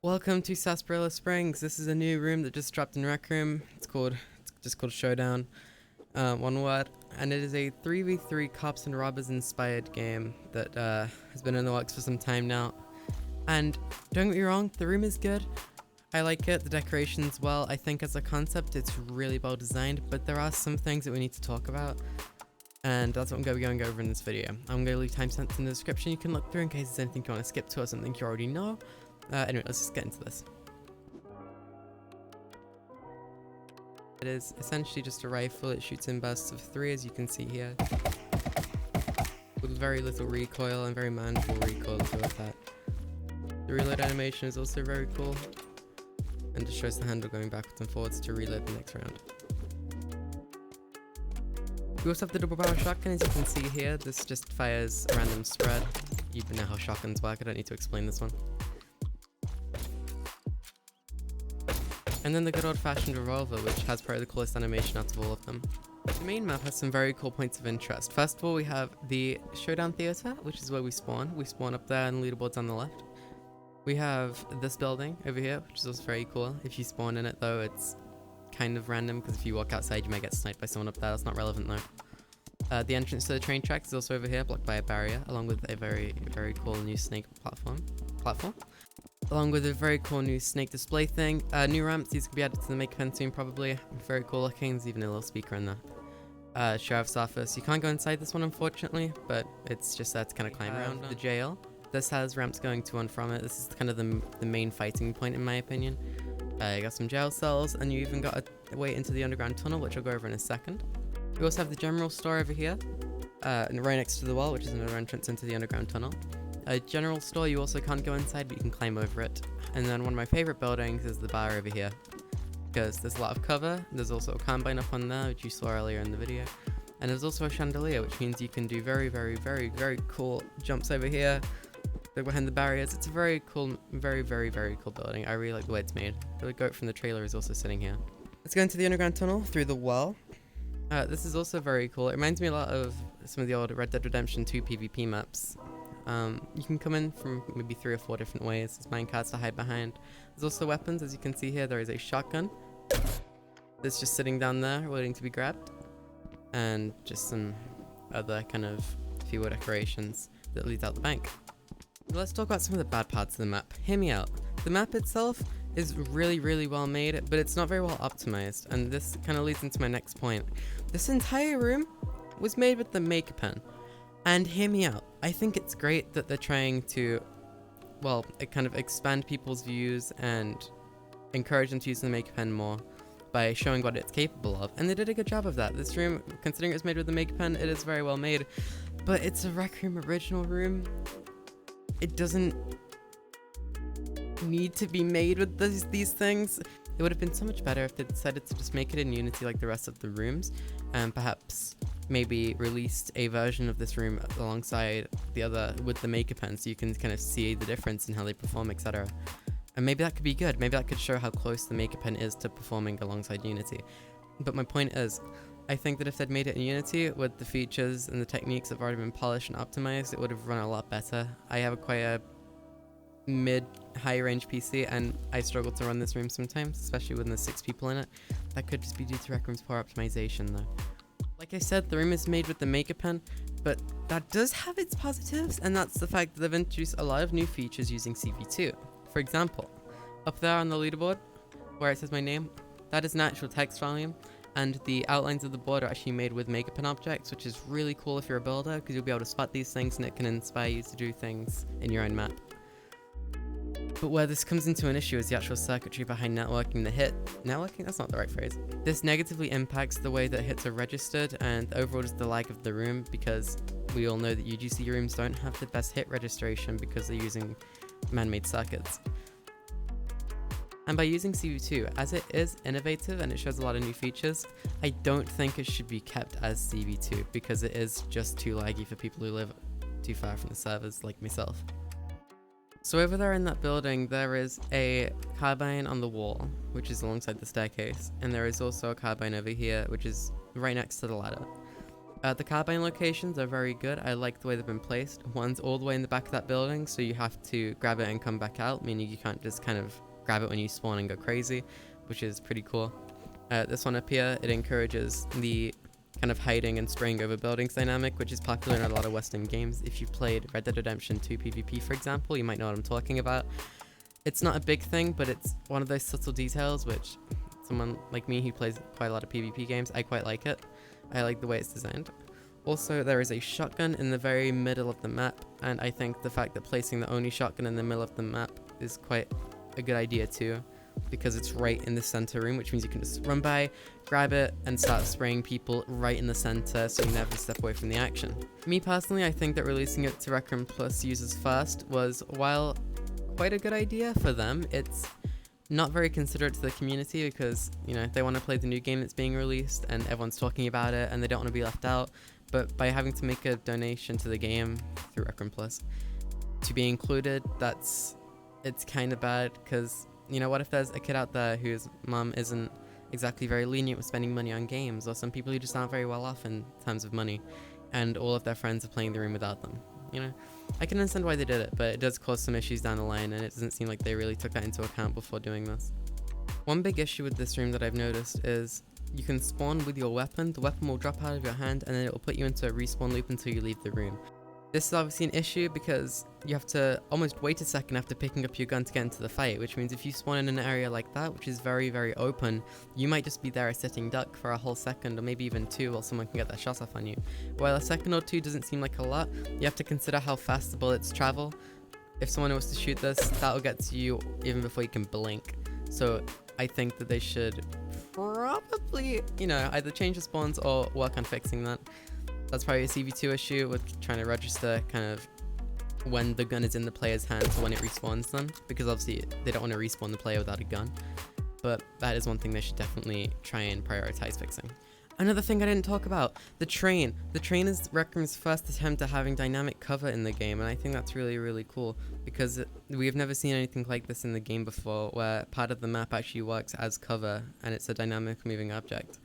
Welcome to Sarsaparilla Springs. This is a new room that just dropped in Rec Room. It's just called Showdown. One word. And it is a 3v3 cops and robbers inspired game that has been in the works for some time now. And don't get me wrong, the room is good. I like it, the decorations well. I think as a concept it's really well designed, but there are some things that we need to talk about. And that's what I'm going to be going over in this video. I'm going to leave timestamps in the description you can look through in case there's anything you want to skip to or something you already know. Anyway, let's just get into this. It is essentially just a rifle. It shoots in bursts of 3, as you can see here, with very little recoil and very manageable recoil to it. The reload animation is also very cool, and just shows the handle going backwards and forwards to reload the next round. We also have the double barrel shotgun, as you can see here. This just fires a random spread. You know how shotguns work, I don't need to explain this one. And then the good old-fashioned revolver, which has probably the coolest animation out of all of them. The main map has some very cool points of interest. First of all, we have the Showdown Theater, which is where we spawn. We spawn up there and the leaderboard's on the left. We have this building over here, which is also very cool. If you spawn in it though, it's kind of random, because if you walk outside you might get sniped by someone up there. That's not relevant though. The entrance to the train tracks is also over here, blocked by a barrier, along with a very cool new snake platform. Along with a very cool new snake display thing. New ramps, these could be added to the maker pen soon probably. Very cool looking, there's even a little speaker in there. Sheriff's office, you can't go inside this one unfortunately, but it's just there to kind of climb around. The jail, this has ramps going to and from it. This is kind of the main fighting point in my opinion. You got some jail cells, and you even got a way into the underground tunnel, which I'll go over in a second. We also have the general store over here, right next to the wall, which is another entrance into the underground tunnel. A general store, you also can't go inside, but you can climb over it. And then one of my favorite buildings is the bar over here, because there's a lot of cover. There's also a combine up on there, which you saw earlier in the video. And there's also a chandelier, which means you can do very cool jumps over here. Look behind the barriers. It's a very cool, very cool building. I really like the way it's made. The goat from the trailer is also sitting here. Let's go into the underground tunnel through the well. This is also very cool. It reminds me a lot of some of the old Red Dead Redemption 2 PvP maps. You can come in from maybe 3 or 4 different ways. There's minecarts to hide behind. There's also weapons, as you can see here. There is a shotgun that's just sitting down there waiting to be grabbed, and just some other kind of few decorations that leads out the bank. Let's talk about some of the bad parts of the map. Hear me out. The map itself is really well made, but it's not very well optimized, and this kind of leads into my next point. This entire room was made with the maker pen. And hear me out, I think it's great that they're trying to, well, kind of expand people's views and encourage them to use the maker pen more by showing what it's capable of. And they did a good job of that. This room, considering it's made with the maker pen, it is very well made. But it's a Rec Room original room. It doesn't need to be made with these things. It would have been so much better if they decided to just make it in Unity like the rest of the rooms, and perhaps maybe released a version of this room alongside the other with the maker pen, so you can kind of see the difference in how they perform, etc. And maybe that could be good. Maybe that could show how close the maker pen is to performing alongside Unity. But my point is, I think that if they'd made it in Unity with the features and the techniques that have already been polished and optimized, it would have run a lot better. I have quite a mid-high range PC, and I struggle to run this room sometimes, especially when there's 6 people in it. That could just be due to Rec Room's poor optimization though. Like I said, the room is made with the maker pen, but that does have its positives, and that's the fact that they've introduced a lot of new features using CV2. For example, up there on the leaderboard, where it says my name, that is an actual text volume, and the outlines of the board are actually made with maker pen objects, which is really cool if you're a builder, because you'll be able to spot these things and it can inspire you to do things in your own map. But where this comes into an issue is the actual circuitry behind networking the hit. Networking? That's not the right phrase. This negatively impacts the way that hits are registered, and overall just the lag of the room, because we all know that UGC rooms don't have the best hit registration because they're using man-made circuits. And by using CV2, as it is innovative and it shows a lot of new features, I don't think it should be kept as CV2, because it is just too laggy for people who live too far from the servers like myself. So over there in that building, there is a carbine on the wall, which is alongside the staircase, and there is also a carbine over here, which is right next to the ladder. The carbine locations are very good. I like the way they've been placed. One's all the way in the back of that building, so you have to grab it and come back out, meaning you can't just kind of grab it when you spawn and go crazy, which is pretty cool. This one up here, it encourages the kind of hiding and spraying over buildings dynamic, which is popular in a lot of Western games. If you played Red Dead Redemption 2 PvP, for example, you might know what I'm talking about. It's not a big thing, but it's one of those subtle details which someone like me who plays quite a lot of PvP games, I quite like it. I like the way it's designed. Also, there is a shotgun in the very middle of the map, and I think the fact that placing the only shotgun in the middle of the map is quite a good idea too, because it's right in the center room, which means you can just run by, grab it, and start spraying people right in the center, so you never step away from the action. Me personally, I think that releasing it to Rec Room Plus users first was, while quite a good idea for them, it's not very considerate to the community because, you know, they want to play the new game that's being released and everyone's talking about it and they don't want to be left out. But by having to make a donation to the game through Rec Room Plus to be included, it's kind of bad because, you know, what if there's a kid out there whose mom isn't exactly very lenient with spending money on games, or some people who just aren't very well off in terms of money, and all of their friends are playing the room without them, you know? I can understand why they did it, but it does cause some issues down the line, and it doesn't seem like they really took that into account before doing this. One big issue with this room that I've noticed is you can spawn with your weapon, the weapon will drop out of your hand, and then it will put you into a respawn loop until you leave the room. This is obviously an issue because you have to almost wait a second after picking up your gun to get into the fight, which means if you spawn in an area like that, which is very, very open, you might just be there a sitting duck for a whole second or maybe even two while someone can get their shot off on you. While a second or two doesn't seem like a lot, you have to consider how fast the bullets travel. If someone was to shoot this, that'll get to you even before you can blink. So I think that they should probably, you know, either change the spawns or work on fixing that. That's probably a CV2 issue with trying to register kind of when the gun is in the player's hand to when it respawns them, because obviously they don't want to respawn the player without a gun. But that is one thing they should definitely try and prioritize fixing. Another thing I didn't talk about, the train. The train is Rec Room's first attempt at having dynamic cover in the game, and I think that's really, really cool because we've never seen anything like this in the game before, where part of the map actually works as cover and it's a dynamic moving object.